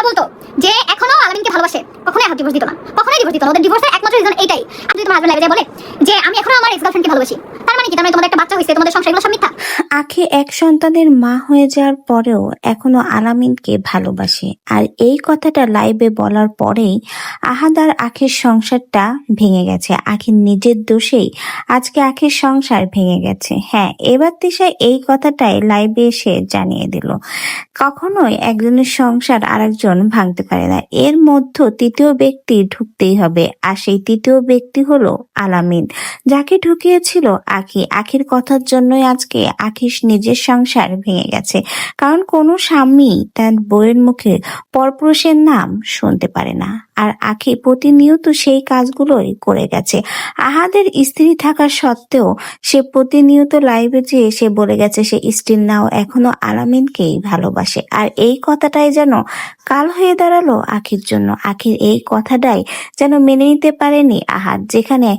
তারা বলতো যে এখনো আলামিনকে ভালোবাসে, কখনোই আহাদ ডিভোর্স দিত না, কখনোই ডিভোর্স দিত না। ওদের ডিভোর্সের একমাত্র রিজন এইটাই। আর যদি তোমার হাজবেন্ড লাইভে বলে যে আমি এখনো আমার এক্স গার্লফ্রেন্ডকে ভালোবাসি, তার মানে কি? তার মানে তোমাদের একটা বাচ্চা হয়েছে, তোমাদের সংসার এগুলো সব মিথ্যা। আখি এক সন্তানের মা হয়ে যাওয়ার পরেও এখনো আলামিনকে ভালোবাসে, আর এই কথাটা লাইভে বলার পরেই আহাদ আর আখির সংসারটা ভেঙে গেছে। আখির নিজের দোষেই আজকে আখির সংসার ভেঙে গেছে। হ্যাঁ, এবার তিশা এই কথাটাই লাইভে এসে জানিয়ে দিল। কখনোই একজনের সংসার আরেকজন ভাঙতে পারে না, এর মধ্যে তৃতীয় ব্যক্তি ঢুকতেই হবে, আর সেই তৃতীয় ব্যক্তি হলো আলামিন, যাকে ঢুকিয়েছিল আখি। আখির কথার জন্যই আজকে আখির নিজের সংসার ভেঙে গেছে, কারণ কোনো স্বামী তার বউয়ের মুখে পরপুরুষের নাম শুনতে পারে না, আর আখি প্রতিনিয়ত সেই কাজগুলোই করে গেছে। আহাদের স্ত্রী থাকা সত্ত্বেও সে প্রতিনিয়ত লাইভে যেয়ে সে বলে গেছে সে স্টিল নাও এখনো আলামিনকেই ভালোবাসে, আর এই কথাটাই যেন কাল হয়ে দাঁড়ালো আখির জন্য। আখির এই কথাটাই যেন মেনে নিতে পারেনি আহাদ, যেখানে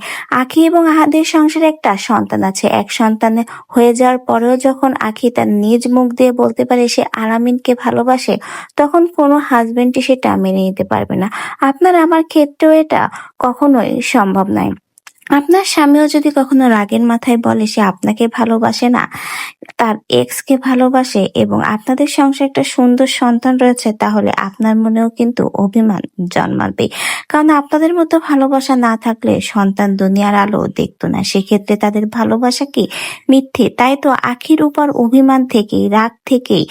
আখি এবং আহাদের সংসারে একটা সন্তান আছে। এক সন্তান হয়ে যাওয়ার পরেও যখন আখি তার নিজ মুখ দিয়ে বলতে পারে সে আলামিনকে ভালোবাসে, তখন কোনো হাজবেন্ডই সেটা মেনে নিতে পারবে না। আপনার আমার ক্ষেত্রেও এটা কখনোই সম্ভব নয়। আপনার স্বামীও যদি কখনো রাগের মাথায় বলে সে আপনাকে ভালোবাসে না, তার এক্স কে ভালোবাসে, এবং আপনাদের সংসারে একটা সুন্দর সন্তান রয়েছে, তাহলে আপনার মনেও কিন্তু অভিমান জন্মাবে। কারণ আপনাদের মতো ভালোবাসা না থাকলে সন্তান দুনিয়ার আলো দেখতো না, সেক্ষেত্রে তাদের ভালোবাসা কি মিথ্যে? তাই তো আখির উপর অভিমান থেকেই, রাগ থেকেই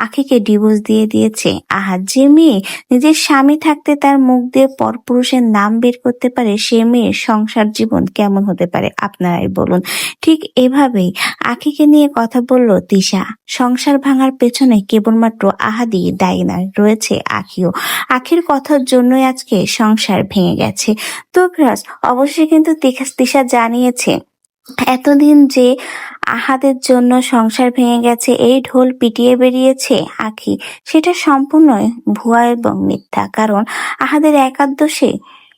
আখিকে ডিভোর্স দিয়ে দিয়েছে আহাদ। যে মেয়ে নিজের স্বামী থাকতে তার মুখ দিয়ে পরপুরুষের নাম বের করতে পারে, সে মেয়ের সংসার জীবন কেমন হতে পারে আপনারাই বলুন। ঠিক এভাবেই আখিকে নিয়ে কথা বলল তিশা। সংসার ভাঙার পেছনে কেবলমাত্র আহাদি দায়ী নয়, রয়েছে আখিও। আখির কথার জন্যই আজকে সংসার ভেঙে গেছে। তো ভিউয়ার্স, অবশ্যই কিন্তু তিশা জানিয়েছে এতদিন যে আহাদের জন্য সংসার ভেঙে গেছে, এই ঢোল পিটিয়ে বেরিয়েছে আখি, সেটা সম্পূর্ণই ভুয়া এবং মিথ্যা। কারণ আহাদের একার দোষে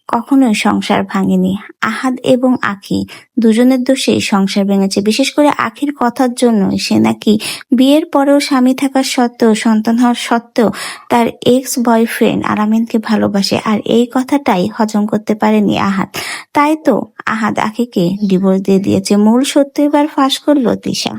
কখনোই সংসার ভাঙেনি, আহাদ এবং আখি দুজনের দোষেই সংসার ভেঙেছে। বিশেষ করে আখির কথার জন্য সে নাকি বিয়ের পরেও স্বামী থাকার সত্ত্বেও, সন্তান হওয়ার সত্ত্বেও তার এক্স বয়ফ্রেন্ড আলামিনকে ভালোবাসে, আর এই কথাটাই হজম করতে পারেনি আহাদ। তাই তো আহাদ আখিকে ডিভোর্স দিয়ে দিয়েছে। মূল সত্য এবার ফাঁস করলো তিশা।